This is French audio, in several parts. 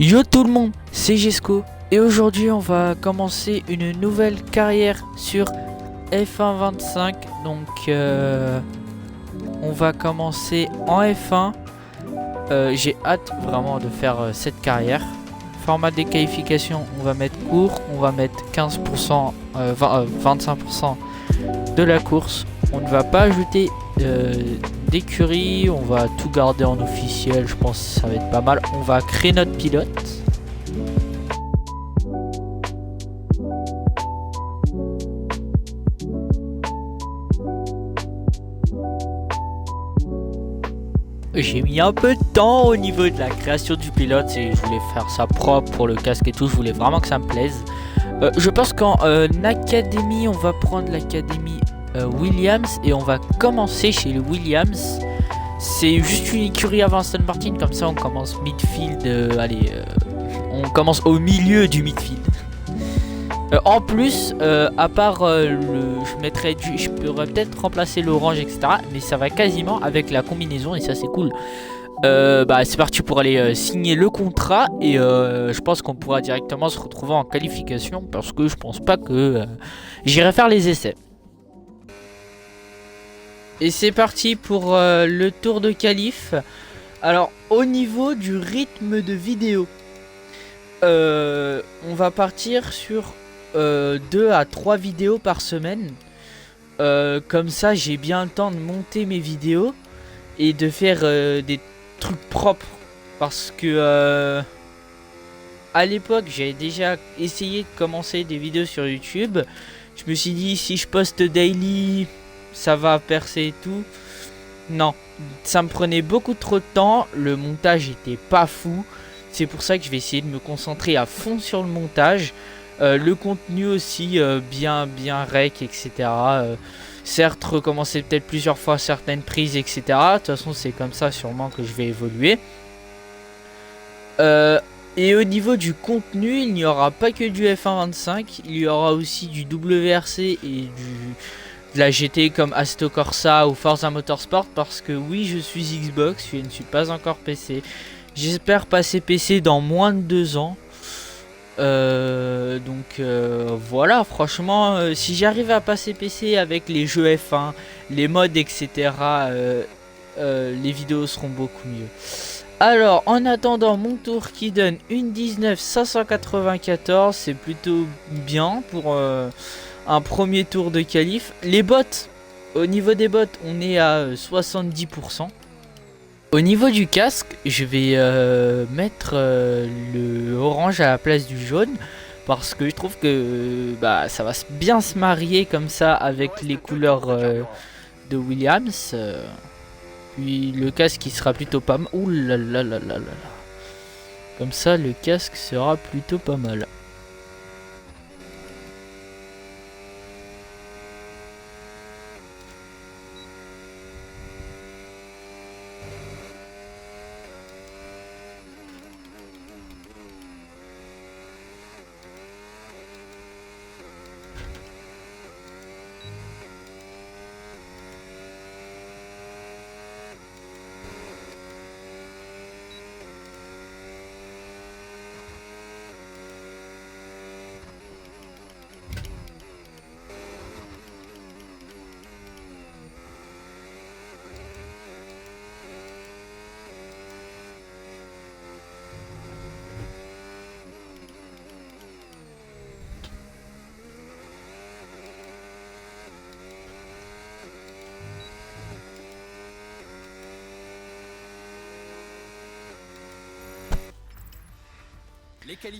Yo tout le monde, c'est Jesco et aujourd'hui on va commencer une nouvelle carrière sur F1 25. Donc on va commencer en F1. J'ai hâte vraiment de faire cette carrière. Format des qualifications, on va mettre court, on va mettre 15%, 25% de la course. On ne va pas ajouter d'écurie, on va tout garder en officiel, je pense que ça va être pas mal. On va créer notre pilote. J'ai mis un peu de temps au niveau de la création du pilote et je voulais faire ça propre pour le casque et tout, je voulais vraiment que ça me plaise. Je pense qu'en académie, on va prendre l'académie Williams et on va commencer chez les Williams. C'est juste une écurie avant Aston Martin, comme ça on commence midfield, on commence au milieu du midfield. En plus, à part je pourrais peut-être remplacer l'orange, etc. Mais ça va quasiment avec la combinaison et ça c'est cool. C'est parti pour aller signer le contrat et je pense qu'on pourra directement se retrouver en qualification parce que je pense pas que j'irai faire les essais. Et c'est parti pour le tour de qualif. Alors au niveau du rythme de vidéo, on va partir sur 2 à 3 vidéos par semaine. Comme ça j'ai bien le temps de monter mes vidéos et de faire des trucs propres. Parce que à l'époque j'avais déjà essayé de commencer des vidéos sur YouTube. Je me suis dit si je poste daily ça va percer et tout. Non, ça me prenait beaucoup trop de temps. Le montage était pas fou. C'est pour ça que je vais essayer de me concentrer à fond sur le montage. Le contenu aussi bien rec, etc. Certes recommencer peut-être plusieurs fois certaines prises, etc. De toute façon c'est comme ça sûrement que je vais évoluer. Et au niveau du contenu, il n'y aura pas que du F1 25. Il y aura aussi du WRC et de la GT comme Assetto Corsa ou Forza Motorsport. Parce que oui, je suis Xbox, je ne suis pas encore PC. J'espère passer PC dans moins de 2 ans. Voilà, franchement, si j'arrive à passer PC avec les jeux F1, les mods, etc., les vidéos seront beaucoup mieux. Alors, en attendant mon tour qui donne une 19 594, c'est plutôt bien pour un premier tour de qualif. Les bots, au niveau des bots, on est à 70%. Au niveau du casque, je vais mettre le orange à la place du jaune parce que je trouve que ça va bien se marier comme ça avec les couleurs de Williams. Puis le casque il sera plutôt pas mal. Ouh là là là là là. Comme ça le casque sera plutôt pas mal.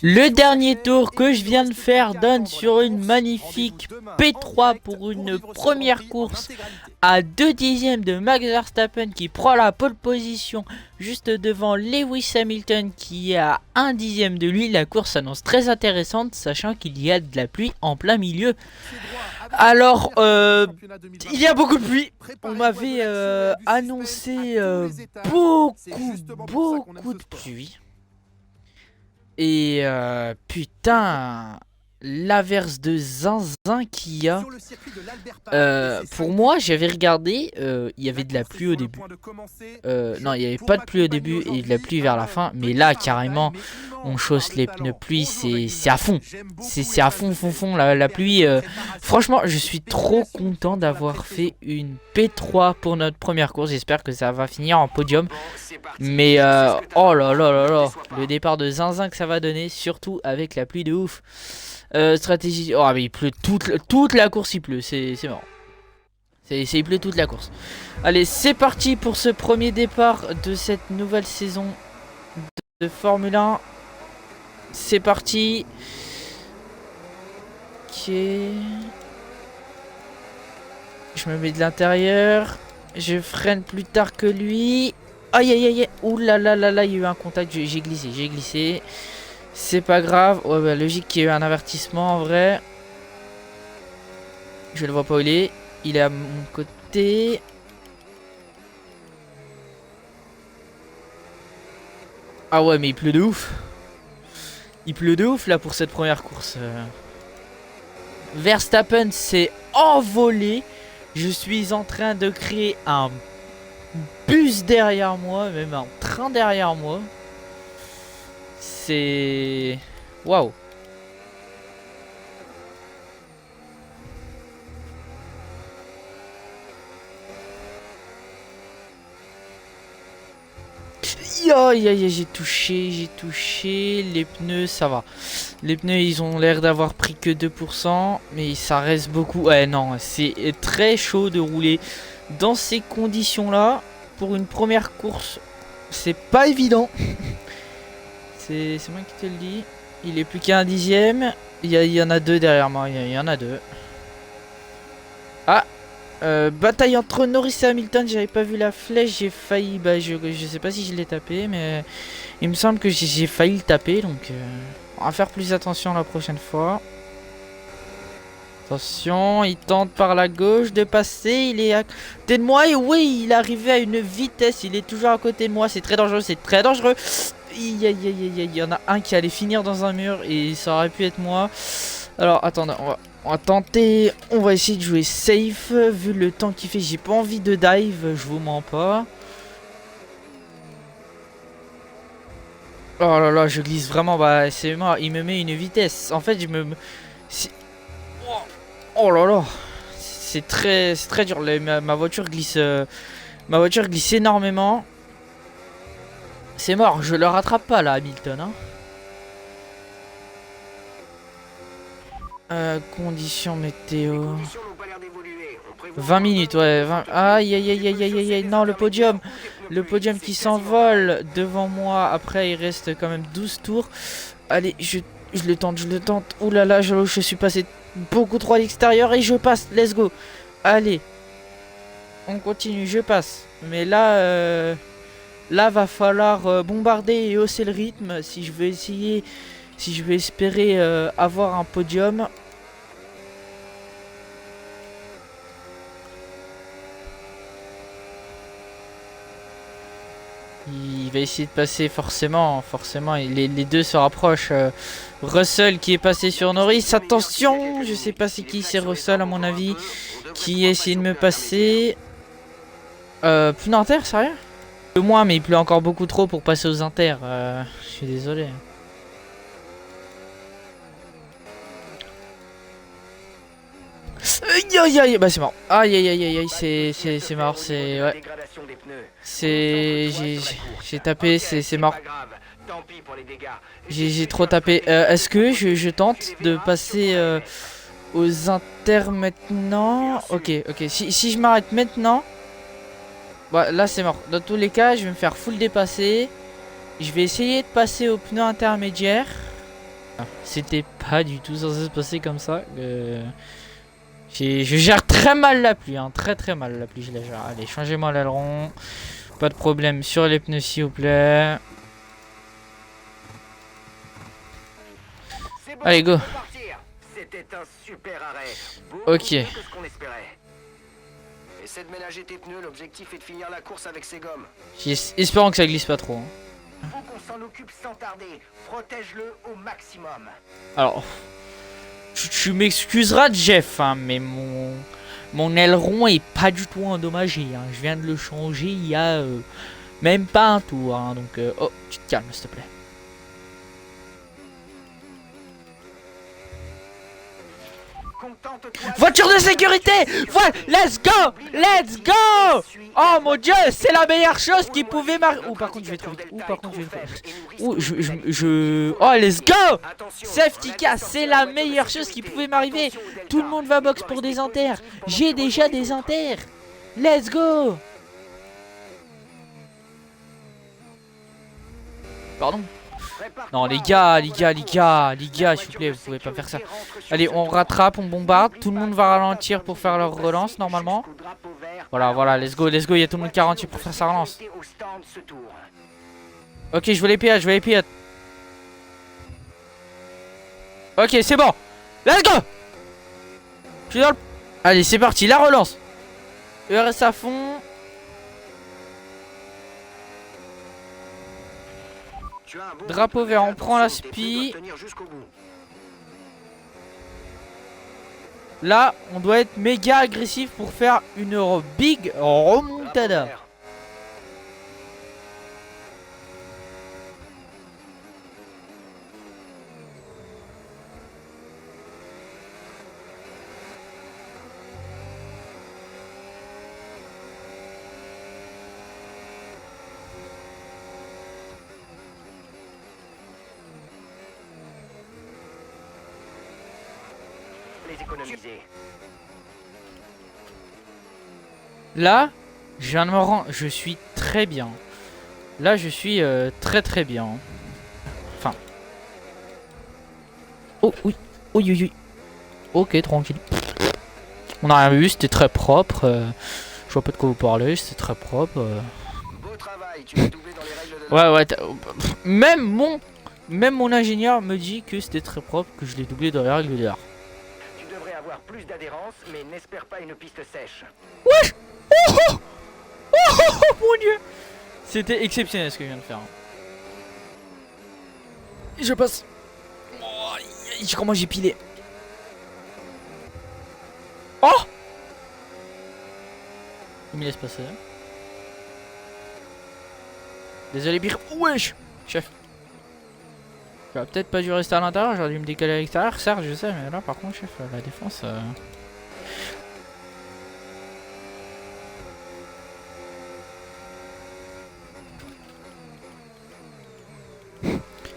Le dernier tour que je viens de faire donne sur une magnifique P3 pour une première course à 2 dixièmes de Max Verstappen qui prend la pole position juste devant Lewis Hamilton qui est à 1 dixième de lui. La course s'annonce très intéressante sachant qu'il y a de la pluie en plein milieu. Alors, il y a beaucoup de pluie. On m'avait annoncé beaucoup de pluie. Et putain, l'averse de zinzin qu'il y a. Pour moi, j'avais regardé, il y avait de la pluie au début. Non, il n'y avait pas de pluie au début et de la pluie vers la fin. Mais là, carrément, on chausse les pneus pluie, c'est à fond. C'est à fond, la pluie. Franchement, je suis trop content d'avoir fait une P3 pour notre première course. J'espère que ça va finir en podium. Mais oh là là là là, le départ de zinzin que ça va donner, surtout avec la pluie de ouf. Stratégie. Oh, mais il pleut toute la course, il pleut, c'est marrant. Il pleut toute la course. Allez, c'est parti pour ce premier départ de cette nouvelle saison de Formule 1. C'est parti. Ok. Je me mets de l'intérieur. Je freine plus tard que lui. Aïe aïe aïe. Ouh là là là là, il y a eu un contact. J'ai glissé. C'est pas grave. Ouais, bah, logique qu'il y ait eu un avertissement en vrai. Je le vois pas où il est. Il est à mon côté. Ah ouais, mais il pleut de ouf. Il pleut de ouf là pour cette première course. Verstappen s'est envolé. Je suis en train de créer un bus derrière moi, même un train derrière moi. C'est... Waouh. Aïe aïe, j'ai touché. Les pneus, ça va. Les pneus, ils ont l'air d'avoir pris que 2%. Mais ça reste beaucoup. Ouais, non, c'est très chaud de rouler dans ces conditions-là. Pour une première course, c'est pas évident. C'est moi qui te le dis. Il est plus qu'à un dixième. Il y en a deux derrière moi. Il y en a deux. Ah, bataille entre Norris et Hamilton. J'avais pas vu la flèche. J'ai failli. Bah, je sais pas si je l'ai tapé, mais il me semble que j'ai failli le taper. Donc, on va faire plus attention la prochaine fois. Attention, il tente par la gauche de passer. Il est à côté de moi. Et oui, il est arrivé à une vitesse. Il est toujours à côté de moi. C'est très dangereux. Il y en a un qui allait finir dans un mur et ça aurait pu être moi. Alors attendez, on va tenter. On va essayer de jouer safe. Vu le temps qu'il fait, j'ai pas envie de dive. Je vous mens pas. Oh là là, je glisse vraiment. Bah c'est mort. Il me met une vitesse. En fait, oh là là. C'est très dur. Ma voiture glisse. Ma voiture glisse énormément. C'est mort, je le rattrape pas là, Hamilton. Conditions météo. 20 minutes, ouais. 20... Aïe, aïe, aïe, aïe, aïe, aïe. Non, le podium. Le podium qui s'envole devant moi. Après, il reste quand même 12 tours. Allez, je le tente. Ouh là là, je suis passé beaucoup trop à l'extérieur et je passe. Let's go. Allez. On continue, je passe. Mais là... Là, va falloir bombarder et hausser le rythme si je veux essayer, si je veux espérer avoir un podium. Il va essayer de passer forcément, les deux se rapprochent. Russell qui est passé sur Norris, attention, je sais pas c'est qui, c'est Russell à mon avis, qui a essayé de me passer. Pneu inter, sérieux? Moins, mais il pleut encore beaucoup trop pour passer aux inters. Je suis désolé. Aïe aïe aïe, bah c'est mort. Aïe aïe aïe aïe, c'est mort, c'est ouais. C'est j'ai tapé, c'est mort. J'ai trop tapé. Est-ce que je tente de passer aux inters maintenant? Ok. Si je m'arrête maintenant. Bah, là c'est mort. Dans tous les cas, je vais me faire full dépasser. Je vais essayer de passer au pneu intermédiaire. C'était pas du tout censé se passer comme ça. Je gère très mal la pluie. Hein. Très mal la pluie, je la gère. Allez, changez-moi l'aileron. Pas de problème sur les pneus s'il vous plaît. Allez, go. Ok. Essaie de ménager tes pneus, l'objectif est de finir la course avec ces gommes. Espérons que ça glisse pas trop. Faut qu'on s'en occupe sans tarder. Protège-le au maximum. Alors, tu m'excuseras, Jeff, hein, mais mon aileron est pas du tout endommagé. Hein. Je viens de le changer il y a même pas un tour. Hein, donc, oh, tu te calmes, s'il te plaît. Voiture de sécurité! Voilà, let's go! Let's go! Oh mon dieu, c'est la meilleure chose qui pouvait m'arriver. Oh, par contre, je vais trop vite. Oh, par contre, je vais trop vite. Oh, oh, let's go! Safety car, c'est la meilleure chose qui pouvait m'arriver. Tout le monde va box pour des inters. J'ai déjà des inters. Let's go! Pardon? Non les gars, s'il vous plaît, vous pouvez pas faire ça. Allez, on rattrape, on bombarde. Tout le monde va ralentir pour faire leur relance normalement. Voilà, let's go, il y a tout le monde qui ralentit pour faire sa relance. Ok, je veux les pilotes, Ok, c'est bon. Let's go. Je suis dans le... Allez, c'est parti, la relance. ERS à fond. Drapeau vert, on prend la spi. Là, on doit être méga agressif pour faire une big remontada. Là, je viens de me rendre. Je suis très bien. Là, je suis très bien. Enfin. Oh, oui. Oui. Ok, tranquille. On a rien vu, c'était très propre. Je vois pas de quoi vous parlez, c'était très propre. Beau travail, tu l'as doublé dans les règles de l'art. Ouais. Même mon ingénieur me dit que c'était très propre, que je l'ai doublé dans les règles de l'art. Tu devrais avoir plus d'adhérence, mais n'espère pas une piste sèche. Wesh! Oh mon dieu! C'était exceptionnel ce que je viens de faire. Je passe. Oh, comment j'ai pilé. Oh! Il me laisse passer. Désolé, Bir. Wesh! Chef. J'aurais peut-être pas dû rester à l'intérieur, j'aurais dû me décaler à l'extérieur, certes, je sais, mais là par contre, chef, la défense.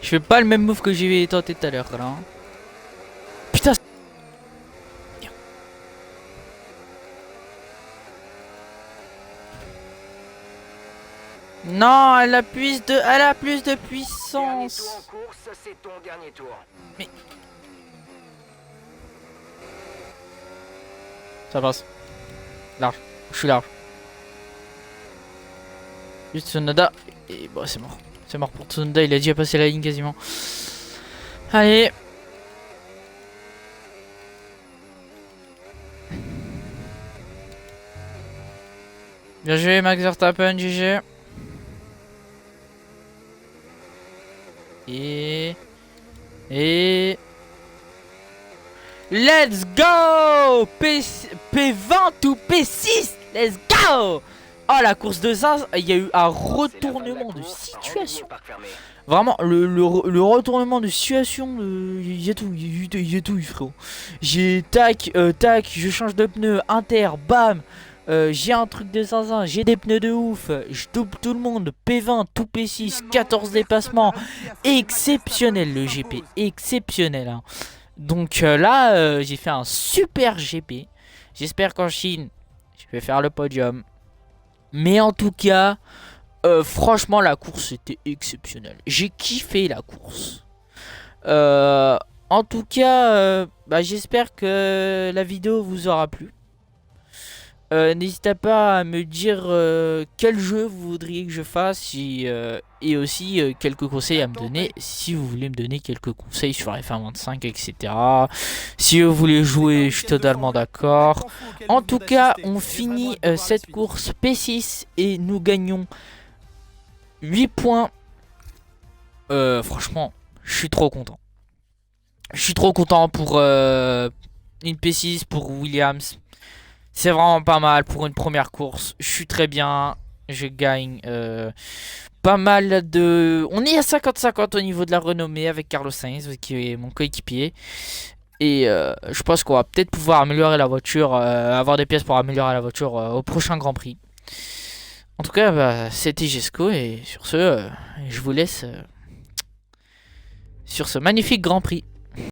Je fais pas le même move que j'ai tenté tout à l'heure là. Hein. Putain. Non, elle a plus de puissance. Dernier tour en course, c'est ton dernier tour. Mais ça passe. Large. Je suis large. Juste Tsunoda. Et bon, c'est mort. C'est mort pour Tsunoda, il a déjà passé la ligne quasiment. Allez. Bien joué Max Verstappen, GG. Et let's go P20 ou P6. Let's go. Oh la course de Zaz, il y a eu un retournement de situation. Vraiment le retournement de situation, il y a tout, frérot. J'ai tac, je change de pneu, inter, bam. J'ai un truc de zinzin, j'ai des pneus de ouf, je double tout le monde, P20, tout P6, 14 dépassements, exceptionnel le GP, exceptionnel. Hein. Donc là, j'ai fait un super GP, j'espère qu'en Chine, je vais faire le podium. Mais en tout cas, franchement la course était exceptionnelle, j'ai kiffé la course. En tout cas, j'espère que la vidéo vous aura plu. N'hésitez pas à me dire quel jeu vous voudriez que je fasse et aussi quelques conseils à me donner si vous voulez me donner quelques conseils sur F1.25 etc. Si vous voulez jouer, je suis totalement d'accord. En tout cas, on finit cette course P6 et nous gagnons 8 points. Franchement, je suis trop content. Je suis trop content pour une P6 pour Williams. C'est vraiment pas mal pour une première course. Je suis très bien. Je gagne pas mal de... On est à 50-50 au niveau de la renommée avec Carlos Sainz, qui est mon coéquipier. Et je pense qu'on va peut-être pouvoir améliorer la voiture, avoir des pièces pour améliorer la voiture au prochain Grand Prix. En tout cas, bah, c'était Jesco et sur ce, je vous laisse sur ce magnifique Grand Prix.